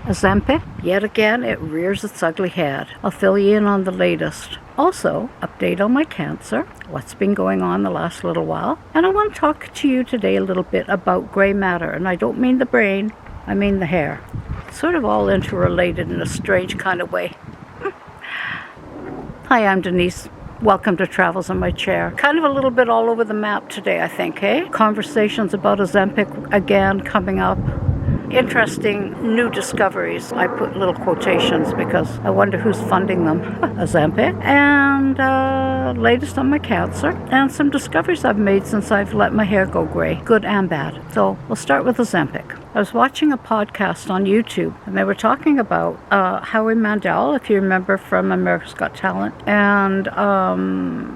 Ozempic, yet again, it rears its ugly head. I'll fill you in on the latest. Also, update on my cancer, what's been going on the last little while. And I want to talk to you today a little bit about gray matter. And I don't mean the brain, I mean the hair. Sort of all interrelated in a strange kind of way. Hi, I'm Denise. Welcome to Travels in My Chair. Kind of a little bit all over the map today, I think, eh? Conversations about Ozempic again coming up. Interesting new discoveries. I put little quotations because I wonder who's funding them. Ozempic. And latest on my cancer. And some discoveries I've made since I've let my hair go gray. Good and bad. So we'll start with Ozempic. I was watching a podcast on YouTube and they were talking about Howie Mandel, if you remember from America's Got Talent, and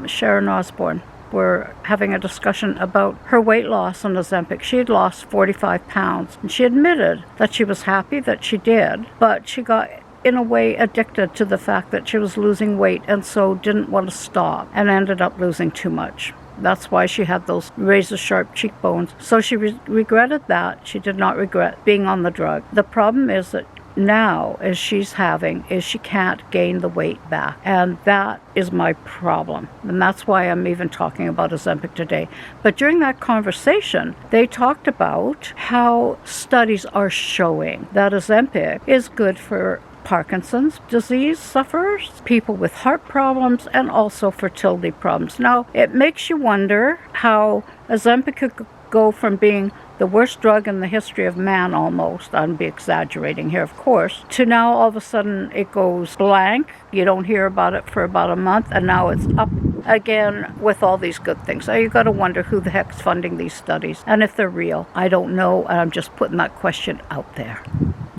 Sharon Osbourne. Were having a discussion about her weight loss on Ozempic. She had lost 45 pounds. And she admitted that she was happy that she did, but she got, in a way, addicted to the fact that she was losing weight and so didn't want to stop and ended up losing too much. That's why she had those razor-sharp cheekbones. So she regretted that. She did not regret being on the drug. The problem is that now, as she's having, is she can't gain the weight back. And that is my problem. And that's why I'm even talking about Ozempic today. But during that conversation, they talked about how studies are showing that Ozempic is good for Parkinson's disease sufferers, people with heart problems, and also fertility problems. Now, it makes you wonder how Ozempic could go from being the worst drug in the history of man almost, I'll be exaggerating here of course, to now all of a sudden it goes blank, you don't hear about it for about a month, and now it's up again with all these good things. So you got to wonder who the heck's funding these studies, and if they're real. I don't know, and I'm just putting that question out there.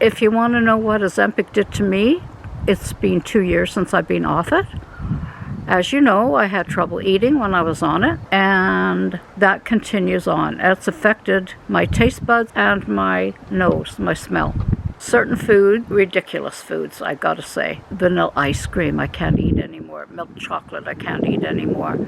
If you want to know what Ozempic did to me, it's been 2 years since I've been off it. As you know, I had trouble eating when I was on it, and that continues on. It's affected my taste buds and my nose, my smell. Certain food, ridiculous foods, I gotta say. Vanilla ice cream, I can't eat anymore. Milk chocolate, I can't eat anymore.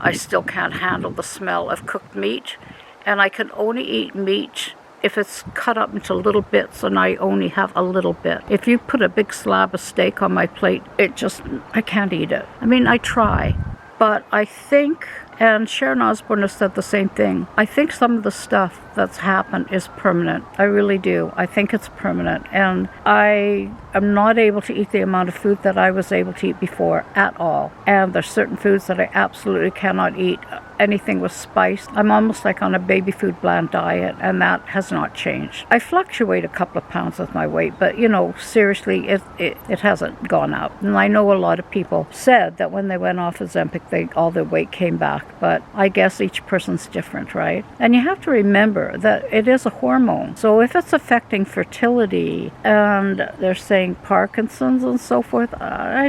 I still can't handle the smell of cooked meat, and I can only eat meat if it's cut up into little bits and I only have a little bit. If you put a big slab of steak on my plate, I can't eat it. I mean, I try, but I think, and Sharon Osbourne has said the same thing, I think some of the stuff that's happened is permanent. I really do. I think it's permanent. And I am not able to eat the amount of food that I was able to eat before at all. And there's certain foods that I absolutely cannot eat. Anything with spice. I'm almost like on a baby food bland diet, and that has not changed. I fluctuate a couple of pounds with my weight, but seriously, it hasn't gone up. And I know a lot of people said that when they went off Ozempic, all their weight came back, but I guess each person's different, right? And you have to remember that it is a hormone. So if it's affecting fertility, and they're saying Parkinson's and so forth, I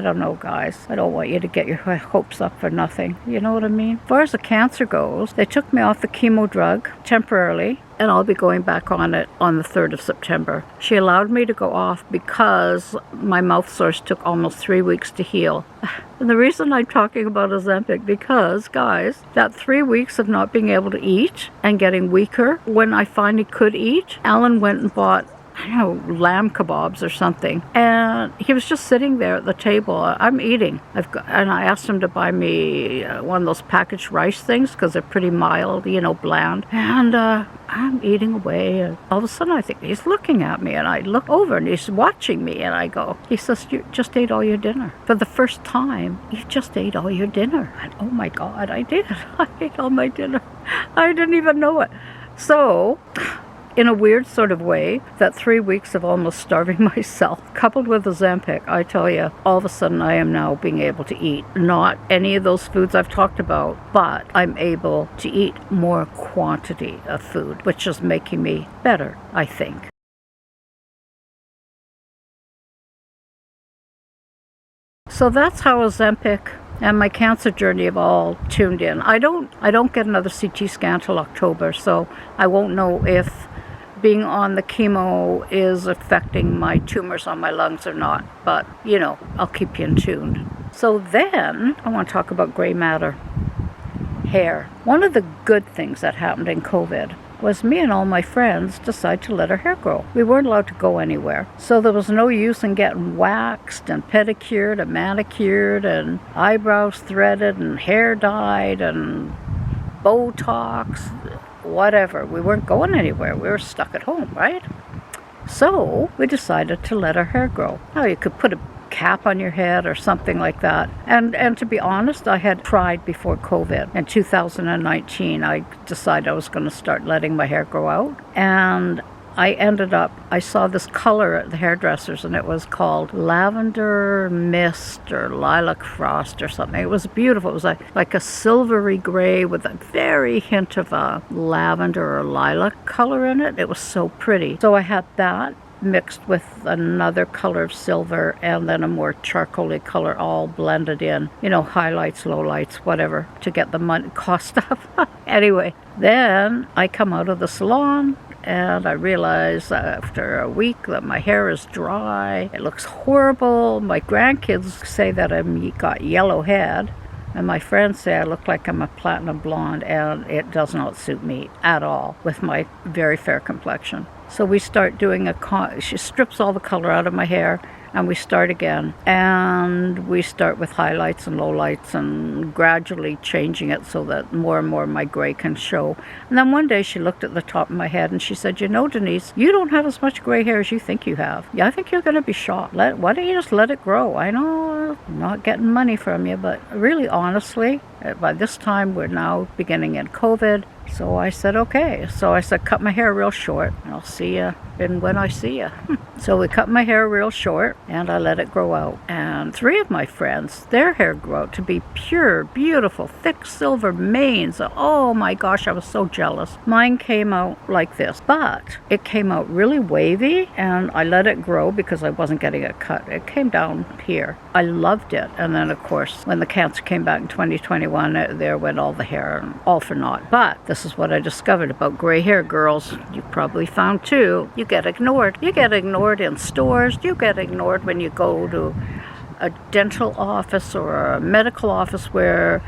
don't know, guys. I don't want you to get your hopes up for nothing. You know what I mean? As far as the cancer goes, they took me off the chemo drug temporarily, and I'll be going back on it on the 3rd of September. She allowed me to go off because my mouth sores took almost 3 weeks to heal. And the reason I'm talking about Ozempic, because, guys, that 3 weeks of not being able to eat and getting weaker, when I finally could eat, Alan went and bought lamb kebabs or something. And he was just sitting there at the table. I'm eating. And I asked him to buy me one of those packaged rice things because they're pretty mild, bland. And I'm eating away. And all of a sudden I think he's looking at me, and I look over and he's watching me, and I go, he says, "You just ate all your dinner. For the first time, you just ate all your dinner." And oh my God, I did. I ate all my dinner. I didn't even know it. So, in a weird sort of way, that 3 weeks of almost starving myself, coupled with Ozempic, I tell you, all of a sudden I am now being able to eat not any of those foods I've talked about, but I'm able to eat more quantity of food, which is making me better, I think. So that's how Ozempic and my cancer journey have all tuned in. I don't get another CT scan till October, so I won't know if being on the chemo is affecting my tumors on my lungs or not, but I'll keep you in tune. So then I want to talk about gray matter, hair. One of the good things that happened in COVID was me and all my friends decided to let our hair grow. We weren't allowed to go anywhere. So there was no use in getting waxed and pedicured and manicured and eyebrows threaded and hair dyed and Botox, whatever. We weren't going anywhere. We were stuck at home, right? So we decided to let our hair grow. Now you could put a cap on your head or something like that. And to be honest, I had tried before COVID. In 2019, I decided I was going to start letting my hair grow out. And I saw this color at the hairdressers, and it was called Lavender Mist or Lilac Frost or something. It was beautiful. It was like a silvery gray with a very hint of a lavender or lilac color in it. It was so pretty. So I had that mixed with another color of silver and then a more charcoaly color all blended in. You know, highlights, lowlights, whatever, to get the money cost up. Anyway, then I come out of the salon, and I realize after a week that my hair is dry. It looks horrible. My grandkids say that I've got yellow head, and my friends say I look like I'm a platinum blonde, and it does not suit me at all with my very fair complexion. So we start doing she strips all the color out of my hair, and we start again. And we start with highlights and lowlights and gradually changing it so that more and more of my gray can show. And then one day she looked at the top of my head and she said, "You know, Denise, you don't have as much gray hair as you think you have. Yeah, I think you're going to be shocked. Why don't you just let it grow? I know I'm not getting money from you, but really, honestly, by this time we're now beginning in COVID." So I said, okay. So I said, cut my hair real short. I'll see you when I see you. So we cut my hair real short, and I let it grow out. And 3 of my friends, their hair grew out to be pure, beautiful, thick silver manes. Oh my gosh, I was so jealous. Mine came out like this, but it came out really wavy, and I let it grow because I wasn't getting it cut. It came down here. I loved it. And then, of course, when the cancer came back in 2021, there went all the hair, and all for naught. But this is what I discovered about gray hair, girls. You probably found too. You get ignored. You get ignored in stores. You get ignored when you go to a dental office or a medical office where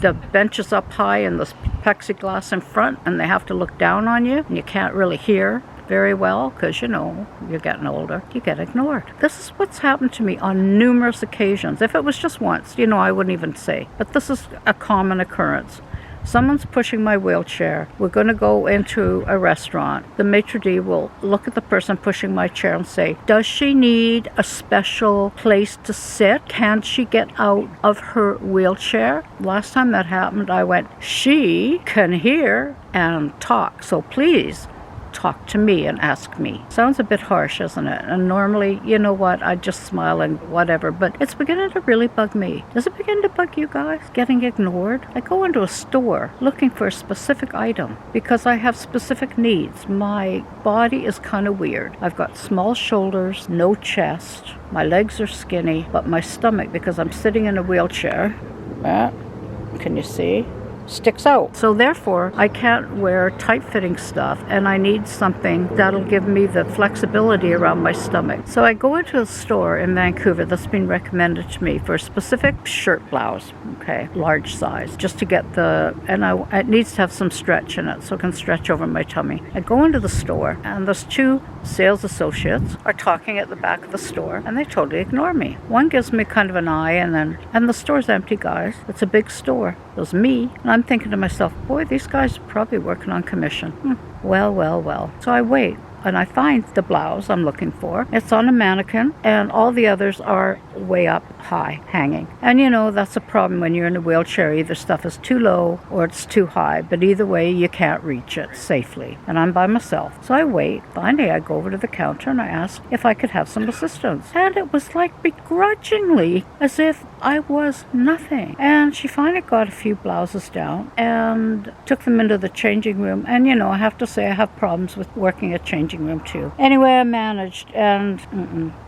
the bench is up high and there's plexiglass in front, and they have to look down on you, and you can't really hear very well because, you know, you're getting older. You get ignored. This is what's happened to me on numerous occasions. If it was just once, you know, I wouldn't even say. But this is a common occurrence. Someone's pushing my wheelchair. We're going to go into a restaurant. The maitre d' will look at the person pushing my chair and say, does she need a special place to sit? Can she get out of her wheelchair? Last time that happened, I went, she can hear and talk, so please talk to me and ask me. Sounds a bit harsh, isn't it? And normally, you know what, I just smile and whatever, but it's beginning to really bug me. Does it begin to bug you guys? Getting ignored? I go into a store looking for a specific item because I have specific needs. My body is kind of weird. I've got small shoulders, no chest, my legs are skinny, but my stomach, because I'm sitting in a wheelchair, can you see? Sticks out. So therefore, I can't wear tight-fitting stuff, and I need something that'll give me the flexibility around my stomach. So I go into a store in Vancouver that's been recommended to me for a specific shirt blouse, okay, large size, just to get it needs to have some stretch in it so it can stretch over my tummy. I go into the store, and those 2 sales associates are talking at the back of the store, and they totally ignore me. One gives me kind of an eye, and the store's empty, guys. It's a big store. There's me, and I'm thinking to myself, boy, these guys are probably working on commission. Well. So I wait, and I find the blouse I'm looking for. It's on a mannequin, and all the others are way up high, hanging. And you know, that's a problem when you're in a wheelchair. Either stuff is too low or it's too high, but either way, you can't reach it safely. And I'm by myself. So I wait. Finally, I go over to the counter and I ask if I could have some assistance. And it was like begrudgingly, as if I was nothing. And she finally got a few blouses down and took them into the changing room. And you know, I have to say I have problems with working a changing room too. Anyway, I managed, and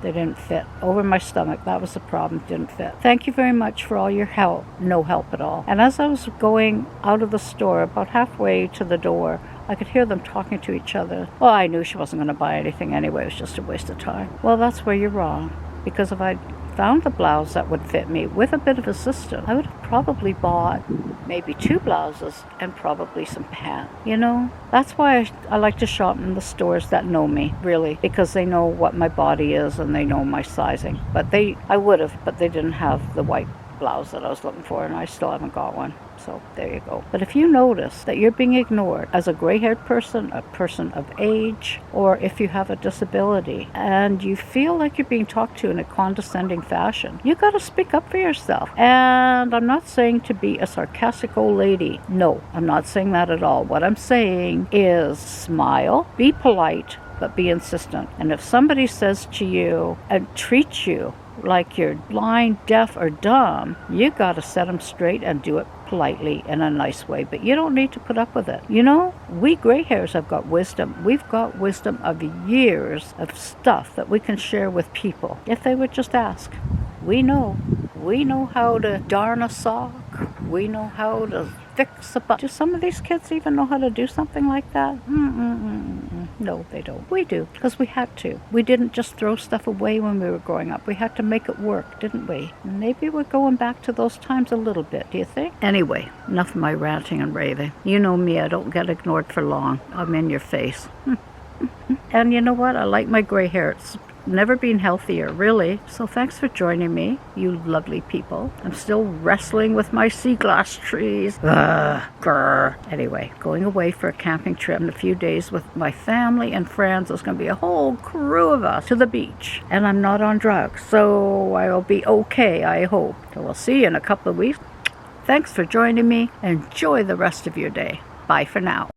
they didn't fit. Over my stomach, that was the problem, didn't fit. Thank you very much for all your help. No help at all. And as I was going out of the store, about halfway to the door, I could hear them talking to each other. Well, I knew she wasn't going to buy anything anyway. It was just a waste of time. Well, that's where you're wrong. Because if I'd found the blouse that would fit me with a bit of assistance, I would have probably bought maybe 2 blouses and probably some pants. That's why I like to shop in the stores that know me, really, because they know what my body is and they know my sizing. But I would have, but they didn't have the white blouse that I was looking for, and I still haven't got one. So there you go. But if you notice that you're being ignored as a gray-haired person, a person of age, or if you have a disability and you feel like you're being talked to in a condescending fashion, you got to speak up for yourself. And I'm not saying to be a sarcastic old lady. No, I'm not saying that at all. What I'm saying is smile, be polite, but be insistent. And if somebody says to you and treats you like you're blind, deaf, or dumb, you got to set them straight and do it politely in a nice way. But you don't need to put up with it. We gray hairs have got wisdom. We've got wisdom of years of stuff that we can share with people if they would just ask. We know how to darn a sock. We know how to fix a button. Do some of these kids even know how to do something like that? No, they don't. We do, because we had to. We didn't just throw stuff away when we were growing up. We had to make it work, didn't we? Maybe we're going back to those times a little bit, do you think? Anyway, enough of my ranting and raving. You know me, I don't get ignored for long. I'm in your face. And you know what? I like my gray hair. It's never been healthier, really. So thanks for joining me, you lovely people. I'm still wrestling with my sea glass trees. Anyway, going away for a camping trip in a few days with my family and friends. There's going to be a whole crew of us to the beach. And I'm not on drugs, so I'll be okay, I hope. So we'll see you in a couple of weeks. Thanks for joining me. Enjoy the rest of your day. Bye for now.